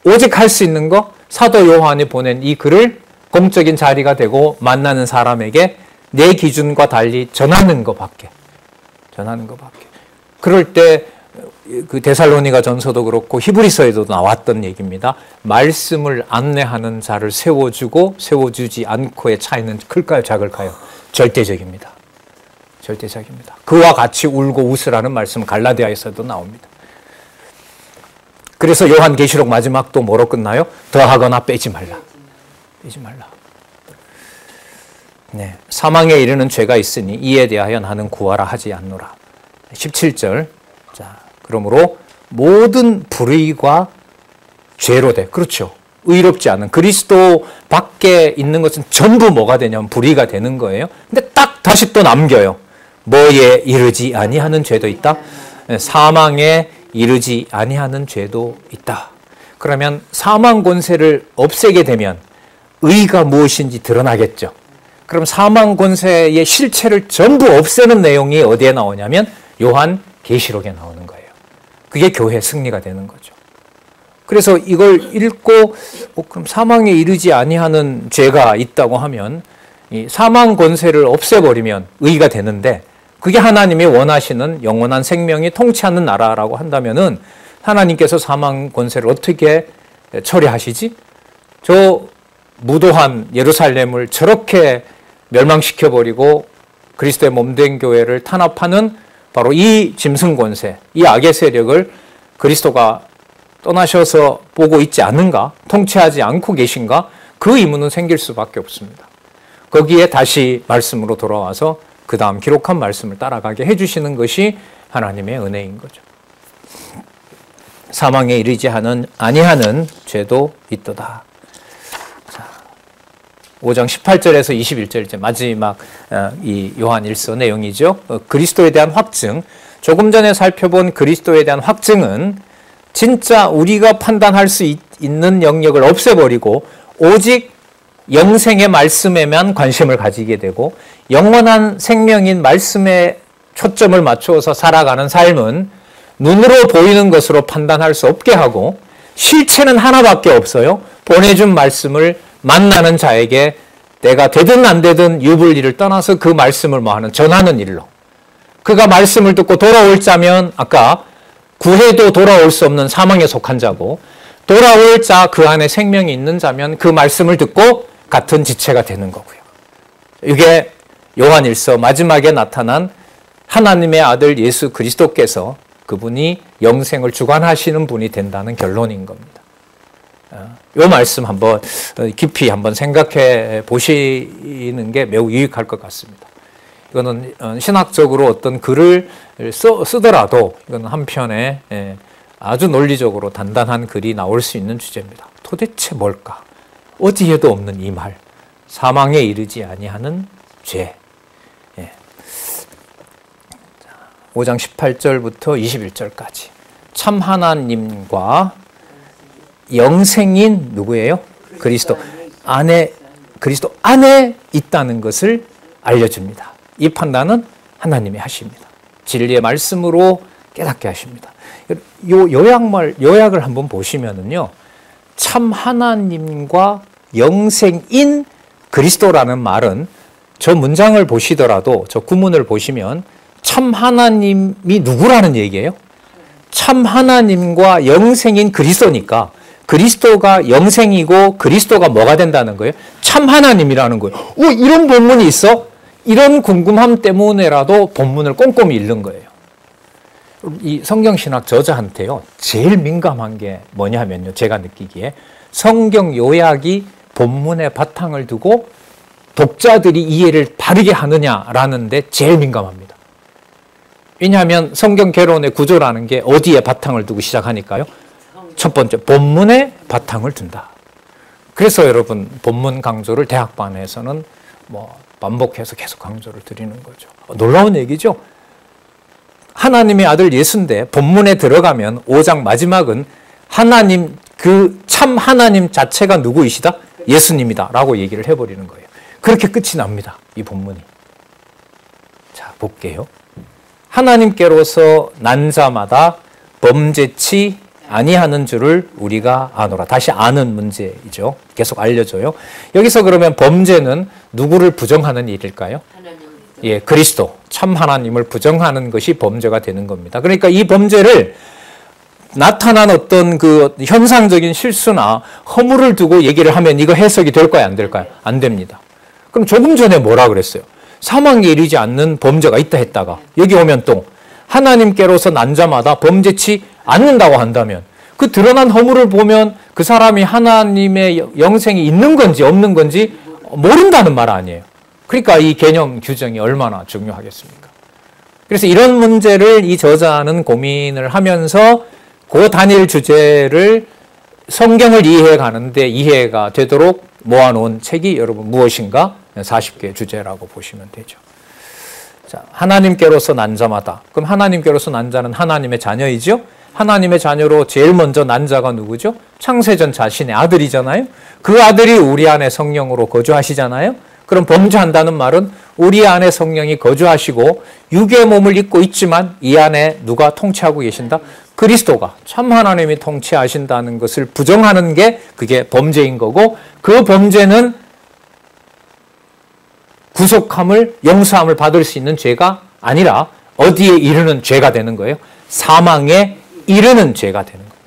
오직 할 수 있는 거 사도 요한이 보낸 이 글을 공적인 자리가 되고 만나는 사람에게 내 기준과 달리 전하는 것밖에. 그럴 때 그 데살로니가 전서도 그렇고 히브리서에도 나왔던 얘기입니다. 말씀을 안내하는 자를 세워주고 세워주지 않고의 차이는 클까요, 작을까요? 절대적입니다. 그와 같이 울고 웃으라는 말씀 갈라디아에서도 나옵니다. 그래서 요한계시록 마지막도 뭐로 끝나요? 더하거나 빼지 말라. 네, 사망에 이르는 죄가 있으니 이에 대하여 나는 구하라 하지 않노라. 17절. 자, 그러므로 모든 불의가 죄로 돼. 그렇죠. 의롭지 않은 그리스도 밖에 있는 것은 전부 뭐가 되냐면 불의가 되는 거예요. 근데 딱 다시 또 남겨요. 뭐에 이르지 아니하는 죄도 있다. 사망에 이르지 아니하는 죄도 있다. 그러면 사망 권세를 없애게 되면 의가 무엇인지 드러나겠죠. 그럼 사망 권세의 실체를 전부 없애는 내용이 어디에 나오냐면 요한 계시록에 나오는 거예요. 그게 교회 승리가 되는 거죠. 그래서 이걸 읽고 그럼 사망에 이르지 아니하는 죄가 있다고 하면 이 사망 권세를 없애버리면 의가 되는데 그게 하나님이 원하시는 영원한 생명이 통치하는 나라라고 한다면은 하나님께서 사망 권세를 어떻게 처리하시지? 저 무도한 예루살렘을 저렇게 멸망시켜버리고 그리스도의 몸된 교회를 탄압하는 바로 이 짐승 권세, 이 악의 세력을 그리스도가 떠나셔서 보고 있지 않는가? 통치하지 않고 계신가? 그 의문은 생길 수밖에 없습니다. 거기에 다시 말씀으로 돌아와서 그 다음 기록한 말씀을 따라가게 해주시는 것이 하나님의 은혜인 거죠. 사망에 이르지 아니하는 죄도 있도다. 5장 18절에서 21절 이제 마지막 이 요한 1서 내용이죠. 그리스도에 대한 확증. 조금 전에 살펴본 그리스도에 대한 확증은 진짜 우리가 판단할 수 있는 영역을 없애버리고 오직 영생의 말씀에만 관심을 가지게 되고 영원한 생명인 말씀에 초점을 맞추어서 살아가는 삶은 눈으로 보이는 것으로 판단할 수 없게 하고 실체는 하나밖에 없어요. 보내준 말씀을 만나는 자에게 내가 되든 안 되든 유불리를 떠나서 그 말씀을 뭐하는 전하는 일로 그가 말씀을 듣고 돌아올 자면 아까 구해도 돌아올 수 없는 사망에 속한 자고 돌아올 자 그 안에 생명이 있는 자면 그 말씀을 듣고 같은 지체가 되는 거고요. 이게 요한 1서 마지막에 나타난 하나님의 아들 예수 그리스도께서 그분이 영생을 주관하시는 분이 된다는 결론인 겁니다. 이 말씀 한번 깊이 한번 생각해 보시는 게 매우 유익할 것 같습니다. 이거는 신학적으로 어떤 글을 쓰더라도 이건 한편에 아주 논리적으로 단단한 글이 나올 수 있는 주제입니다. 도대체 뭘까? 어디에도 없는 이 말. 사망에 이르지 아니하는 죄. 5장 18절부터 21절까지. 참 하나님과 영생인 누구예요? 그리스도 안에 있다는 것을 알려줍니다. 이 판단은 하나님이 하십니다. 진리의 말씀으로 깨닫게 하십니다. 요약을 한번 보시면은요, 참 하나님과 영생인 그리스도라는 말은 저 문장을 보시더라도 저 구문을 보시면 참 하나님이 누구라는 얘기예요? 참 하나님과 영생인 그리스도니까 그리스도가 영생이고 그리스도가 뭐가 된다는 거예요? 참 하나님이라는 거예요. 이런 본문이 있어? 이런 궁금함 때문에라도 본문을 꼼꼼히 읽는 거예요. 이 성경신학 저자한테요, 제일 민감한 게 뭐냐면요, 제가 느끼기에 성경 요약이 본문에 바탕을 두고 독자들이 이해를 바르게 하느냐라는 데 제일 민감합니다. 왜냐하면 성경 개론의 구조라는 게 어디에 바탕을 두고 시작하니까요? 첫 번째, 본문에 바탕을 둔다. 그래서 여러분, 본문 강조를 대학반에서는 반복해서 계속 강조를 드리는 거죠. 놀라운 얘기죠? 하나님의 아들 예수인데 본문에 들어가면 5장 마지막은 하나님, 그 참 하나님 자체가 누구이시다? 예수님이다 라고 얘기를 해버리는 거예요. 그렇게 끝이 납니다. 이 본문이. 자, 볼게요. 하나님께로서 난 자마다 범죄치 아니하는 줄을 우리가 아노라. 다시 아는 문제이죠. 계속 알려줘요. 여기서 그러면 범죄는 누구를 부정하는 일일까요? 예, 그리스도, 참 하나님을 부정하는 것이 범죄가 되는 겁니다. 그러니까 이 범죄를 나타난 어떤 그 현상적인 실수나 허물을 두고 얘기를 하면 이거 해석이 될까요? 안 될까요? 안 됩니다. 그럼 조금 전에 뭐라 그랬어요? 사망에 이르지 않는 범죄가 있다 했다가 여기 오면 또 하나님께로서 난 자마다 범죄치 않는다고 한다면 그 드러난 허물을 보면 그 사람이 하나님의 영생이 있는 건지 없는 건지 모른다는 말 아니에요. 그러니까 이 개념 규정이 얼마나 중요하겠습니까? 그래서 이런 문제를 이 저자는 고민을 하면서 그 단일 주제를 성경을 이해해 가는데 이해가 되도록 모아놓은 책이 여러분 무엇인가? 40개 주제라고 보시면 되죠. 자, 하나님께로서 난 자마다. 그럼 하나님께로서 난 자는 하나님의 자녀이죠? 하나님의 자녀로 제일 먼저 난 자가 누구죠? 창세전 자신의 아들이잖아요? 그 아들이 우리 안에 성령으로 거주하시잖아요? 그럼 범죄한다는 말은 우리 안에 성령이 거주하시고 육의 몸을 입고 있지만 이 안에 누가 통치하고 계신다? 그리스도가 참 하나님이 통치하신다는 것을 부정하는 게 그게 범죄인 거고 그 범죄는 구속함을 용서함을 받을 수 있는 죄가 아니라 어디에 이르는 죄가 되는 거예요? 사망에 이르는 죄가 되는 겁니다.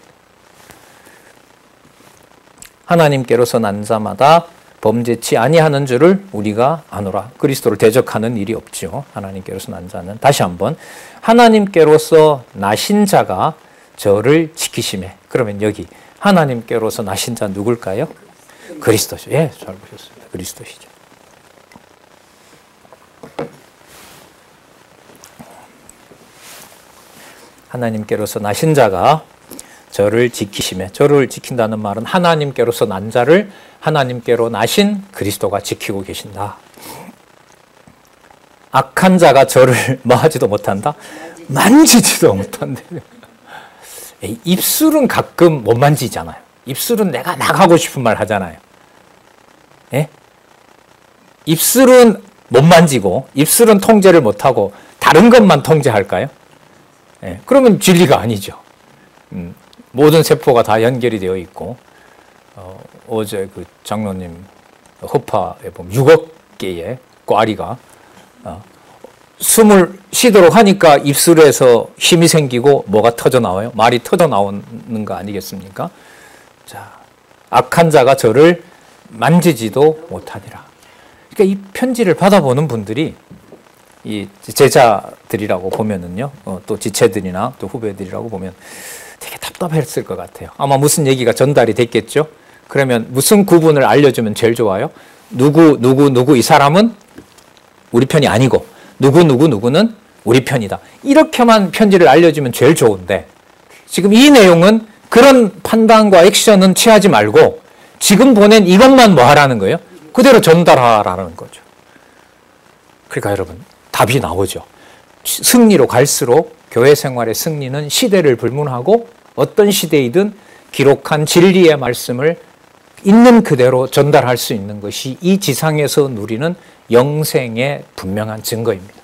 하나님께로서 난 자마다 범죄치 아니하는 줄을 우리가 아노라. 그리스도를 대적하는 일이 없죠. 하나님께로서 난 자는. 다시 한번. 하나님께로서 나신 자가 저를 지키심에. 그러면 여기 하나님께로서 나신 자 누굴까요? 그리스도죠. 예, 잘 보셨습니다. 그리스도시죠. 하나님께로서 나신 자가 저를 지키심에, 저를 지킨다는 말은 하나님께로서 난 자를 하나님께로 나신 그리스도가 지키고 계신다. 악한 자가 저를 뭐 하지도 못한다? 만지지도 못한다. 입술은 가끔 못 만지잖아요. 입술은 내가 나가고 싶은 말 하잖아요. 예? 입술은 못 만지고 입술은 통제를 못하고 다른 것만 통제할까요? 예, 그러면 진리가 아니죠. 모든 세포가 다 연결이 되어 있고 어제 그 장로님 허파에 보면 6억 개의 꽈리가 숨을 쉬도록 하니까 입술에서 힘이 생기고 뭐가 터져 나와요? 말이 터져 나오는 거 아니겠습니까? 자, 악한 자가 저를 만지지도 못하니라. 그러니까 이 편지를 받아보는 분들이 이 제자들이라고 보면은요, 또 지체들이나 또 후배들이라고 보면 되게 답답했을 것 같아요. 아마 무슨 얘기가 전달이 됐겠죠? 그러면 무슨 구분을 알려주면 제일 좋아요? 누구 이 사람은 우리 편이 아니고 누구는 우리 편이다. 이렇게만 편지를 알려주면 제일 좋은데 지금 이 내용은 그런 판단과 액션은 취하지 말고 지금 보낸 이것만 뭐 하라는 거예요? 그대로 전달하라는 거죠. 그러니까 여러분 답이 나오죠. 승리로 갈수록 교회 생활의 승리는 시대를 불문하고 어떤 시대이든 기록한 진리의 말씀을 있는 그대로 전달할 수 있는 것이 이 지상에서 누리는 영생의 분명한 증거입니다.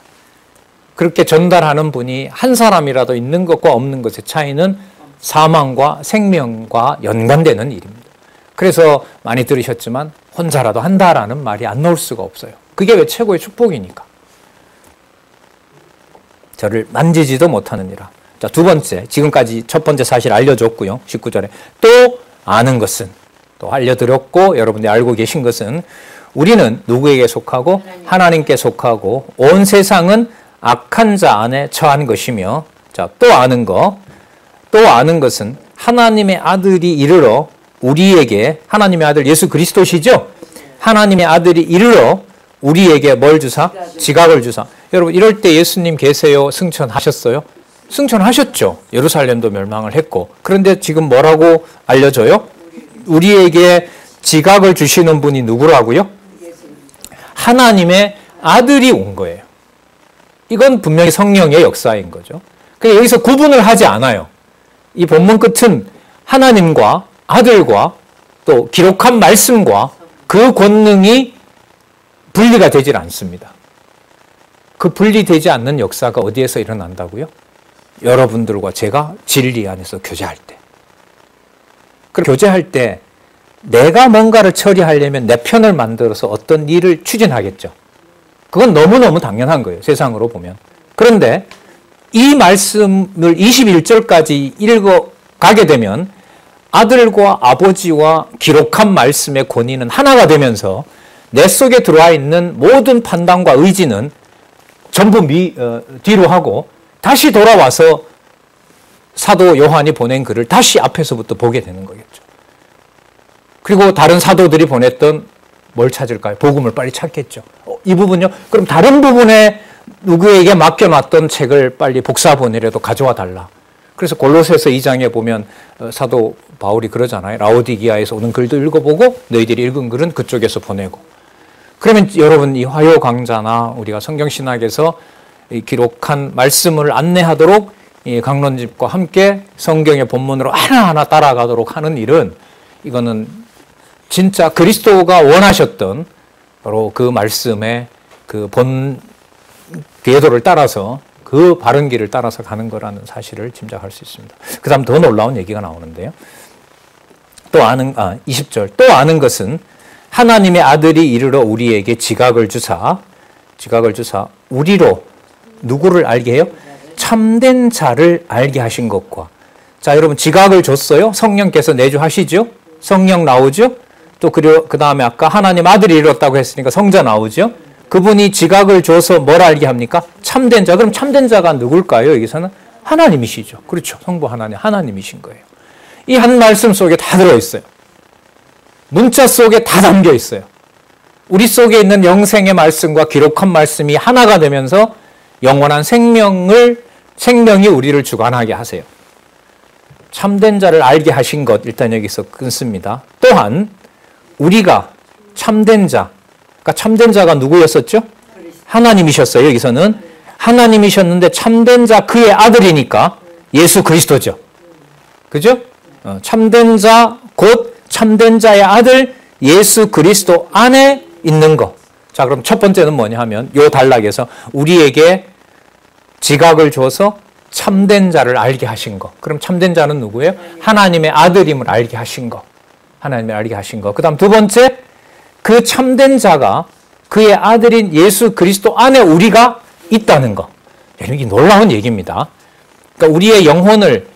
그렇게 전달하는 분이 한 사람이라도 있는 것과 없는 것의 차이는 사망과 생명과 연관되는 일입니다. 그래서 많이 들으셨지만 혼자라도 한다라는 말이 안 나올 수가 없어요. 그게 왜 최고의 축복이니까. 저를 만지지도 못하느니라. 자, 두 번째, 지금까지 첫 번째 사실 알려줬고요. 19절에 또 아는 것은, 또 알려드렸고 여러분들이 알고 계신 것은 우리는 누구에게 속하고 하나님께 속하고 온 세상은 악한 자 안에 처한 것이며, 자, 또 아는 것은 하나님의 아들이 이르러 우리에게, 하나님의 아들 예수 그리스도시죠? 하나님의 아들이 이르러 우리에게 뭘 주사? 지각을 주사. 여러분 이럴 때 예수님 계세요 승천하셨어요? 승천하셨죠. 예루살렘도 멸망을 했고. 그런데 지금 뭐라고 알려줘요? 우리에게 지각을 주시는 분이 누구라고요? 하나님의 아들이 온 거예요. 이건 분명히 성령의 역사인 거죠. 그러니까 여기서 구분을 하지 않아요. 이 본문 끝은 하나님과 아들과 또 기록한 말씀과 그 권능이 분리가 되질 않습니다. 그 분리되지 않는 역사가 어디에서 일어난다고요? 여러분들과 제가 진리 안에서 교제할 때. 그 교제할 때 내가 뭔가를 처리하려면 내 편을 만들어서 어떤 일을 추진하겠죠. 그건 너무너무 당연한 거예요. 세상으로 보면. 그런데 이 말씀을 21절까지 읽어가게 되면 아들과 아버지와 기록한 말씀의 권위는 하나가 되면서 내 속에 들어와 있는 모든 판단과 의지는 전부 뒤로 하고 다시 돌아와서 사도 요한이 보낸 글을 다시 앞에서부터 보게 되는 거겠죠. 그리고 다른 사도들이 보냈던 뭘 찾을까요? 복음을 빨리 찾겠죠. 이 부분요? 그럼 다른 부분에 누구에게 맡겨놨던 책을 빨리 복사본이라도 가져와 달라. 그래서 골로새서 2장에 보면 사도 바울이 그러잖아요. 라오디기아에서 오는 글도 읽어보고 너희들이 읽은 글은 그쪽에서 보내고. 그러면 여러분 이 화요 강좌나 우리가 성경신학에서 기록한 말씀을 안내하도록 이 강론집과 함께 성경의 본문으로 하나하나 따라가도록 하는 일은 이거는 진짜 그리스도가 원하셨던 바로 그 말씀의 그 본 궤도를 따라서 그 바른 길을 따라서 가는 거라는 사실을 짐작할 수 있습니다. 그 다음 더 놀라운 얘기가 나오는데요. 20절. 또 아는 것은 하나님의 아들이 이르러 우리에게 지각을 주사 우리로 누구를 알게 해요? 참된 자를 알게 하신 것과. 자, 여러분 지각을 줬어요? 성령께서 내주하시죠? 성령 나오죠? 또 그 다음에 아까 하나님 아들이 이뤘다고 했으니까 성자 나오죠? 그분이 지각을 줘서 뭘 알게 합니까? 참된 자. 그럼 참된 자가 누굴까요? 여기서는 하나님이시죠. 그렇죠. 성부 하나님이신 거예요. 이 한 말씀 속에 다 들어있어요. 문자 속에 다 담겨 있어요. 우리 속에 있는 영생의 말씀과 기록한 말씀이 하나가 되면서 영원한 생명이 우리를 주관하게 하세요. 참된 자를 알게 하신 것, 일단 여기서 끊습니다. 또한 우리가 참된 자, 그러니까 참된 자가 누구였었죠? 하나님이셨어요. 여기서는 하나님이셨는데 참된 자 그의 아들이니까 예수 그리스도죠. 그죠? 참된 자 곧 참된 자의 아들 예수 그리스도 안에 있는 것. 자, 그럼 첫 번째는 뭐냐 하면 요 단락에서 우리에게 지각을 줘서 참된 자를 알게 하신 것. 그럼 참된 자는 누구예요? 하나님의 아들임을 알게 하신 것. 하나님을 알게 하신 것. 그 다음 두 번째, 그 참된 자가 그의 아들인 예수 그리스도 안에 우리가 있다는 것. 이게 놀라운 얘기입니다. 그러니까 우리의 영혼을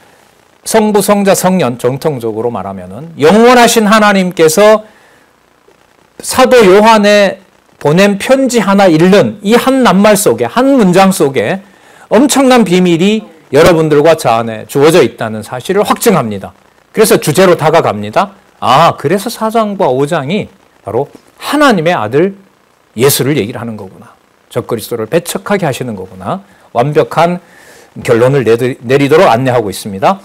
성부, 성자, 성령, 정통적으로 말하면은 영원하신 하나님께서 사도 요한의 보낸 편지 하나 읽는 이 한 낱말 속에, 한 문장 속에 엄청난 비밀이 여러분들과 저 안에 주어져 있다는 사실을 확증합니다. 그래서 주제로 다가갑니다. 아, 그래서 4장과 5장이 바로 하나님의 아들 예수를 얘기를 하는 거구나. 적그리스도를 배척하게 하시는 거구나. 완벽한 결론을 내리도록 안내하고 있습니다.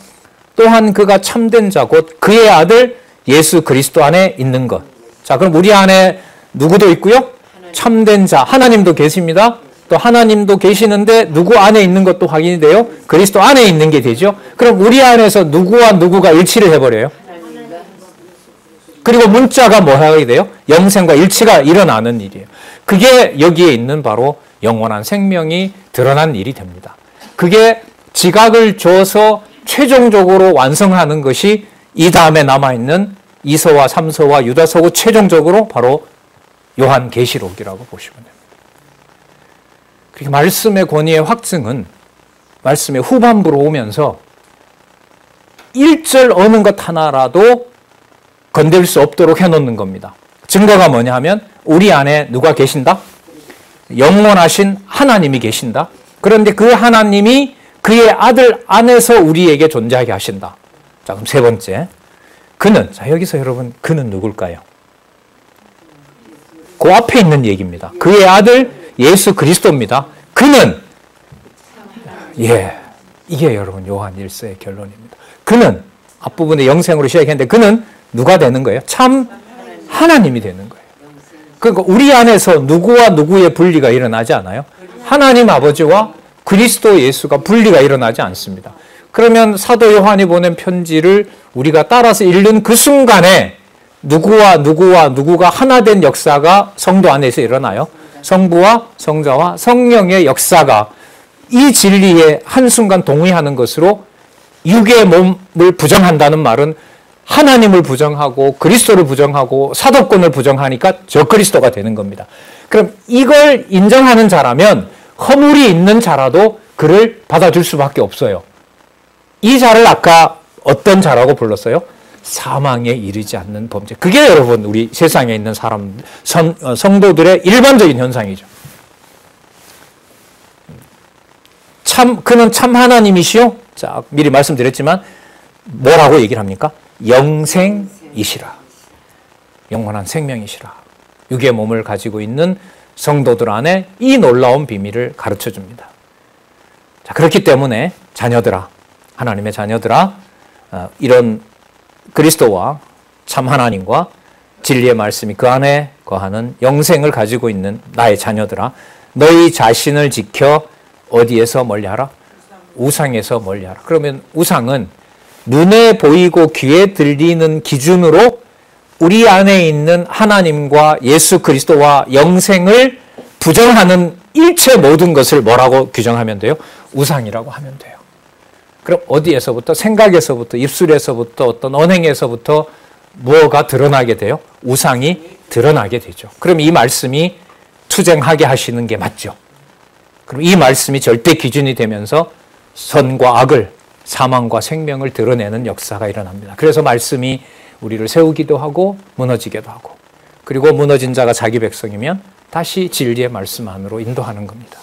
또한 그가 참된 자 곧 그의 아들 예수 그리스도 안에 있는 것. 자, 그럼 우리 안에 누구도 있고요? 참된 자, 하나님도 계십니다. 또 하나님도 계시는데 누구 안에 있는 것도 확인이 돼요? 그리스도 안에 있는 게 되죠. 그럼 우리 안에서 누구와 누구가 일치를 해버려요? 그리고 문자가 뭐 하게 돼요? 영생과 일치가 일어나는 일이에요. 그게 여기에 있는 바로 영원한 생명이 드러난 일이 됩니다. 그게 지각을 줘서 최종적으로 완성하는 것이 이 다음에 남아있는 2서와 3서와 유다서고 최종적으로 바로 요한계시록이라고 보시면 됩니다. 그렇게 말씀의 권위의 확증은 말씀의 후반부로 오면서 1절 어느 것 하나라도 건들 수 없도록 해놓는 겁니다. 증거가 뭐냐 하면 우리 안에 누가 계신다? 영원하신 하나님이 계신다. 그런데 그 하나님이 그의 아들 안에서 우리에게 존재하게 하신다. 자, 그럼 세 번째. 그는, 자, 여기서 여러분, 그는 누굴까요? 그 앞에 있는 얘기입니다. 그의 아들 예수 그리스도입니다. 그는, 예, 이게 여러분 요한 1서의 결론입니다. 그는, 앞부분에 영생으로 시작했는데 그는 누가 되는 거예요? 참 하나님이 되는 거예요. 그러니까 우리 안에서 누구와 누구의 분리가 일어나지 않아요? 하나님 아버지와 그리스도 예수가 분리가 일어나지 않습니다. 그러면 사도 요한이 보낸 편지를 우리가 따라서 읽는 그 순간에 누구와 누구가 하나 된 역사가 성도 안에서 일어나요. 성부와 성자와 성령의 역사가 이 진리에 한순간 동의하는 것으로 육의 몸을 부정한다는 말은 하나님을 부정하고 그리스도를 부정하고 사도권을 부정하니까 적그리스도가 되는 겁니다. 그럼 이걸 인정하는 자라면 허물이 있는 자라도 그를 받아줄 수밖에 없어요. 이 자를 아까 어떤 자라고 불렀어요? 사망에 이르지 않는 범죄. 그게 여러분 우리 세상에 있는 사람, 성도들의 일반적인 현상이죠. 그는 참 하나님이시요. 자, 미리 말씀드렸지만 뭐라고 얘기를 합니까? 영생이시라. 영원한 생명이시라. 육의 몸을 가지고 있는 성도들 안에 이 놀라운 비밀을 가르쳐 줍니다. 자, 그렇기 때문에 자녀들아, 하나님의 자녀들아, 이런 그리스도와 참 하나님과 진리의 말씀이 그 안에 거하는 영생을 가지고 있는 나의 자녀들아, 너희 자신을 지켜 어디에서 멀리하라? 우상에서 멀리하라. 그러면 우상은 눈에 보이고 귀에 들리는 기준으로 우리 안에 있는 하나님과 예수 그리스도와 영생을 부정하는 일체 모든 것을 뭐라고 규정하면 돼요? 우상이라고 하면 돼요. 그럼 어디에서부터? 생각에서부터, 입술에서부터, 어떤 언행에서부터 무엇가 드러나게 돼요? 우상이 드러나게 되죠. 그럼 이 말씀이 투쟁하게 하시는 게 맞죠. 그럼 이 말씀이 절대 기준이 되면서 선과 악을, 사망과 생명을 드러내는 역사가 일어납니다. 그래서 말씀이 우리를 세우기도 하고 무너지기도 하고, 그리고 무너진 자가 자기 백성이면 다시 진리의 말씀 안으로 인도하는 겁니다.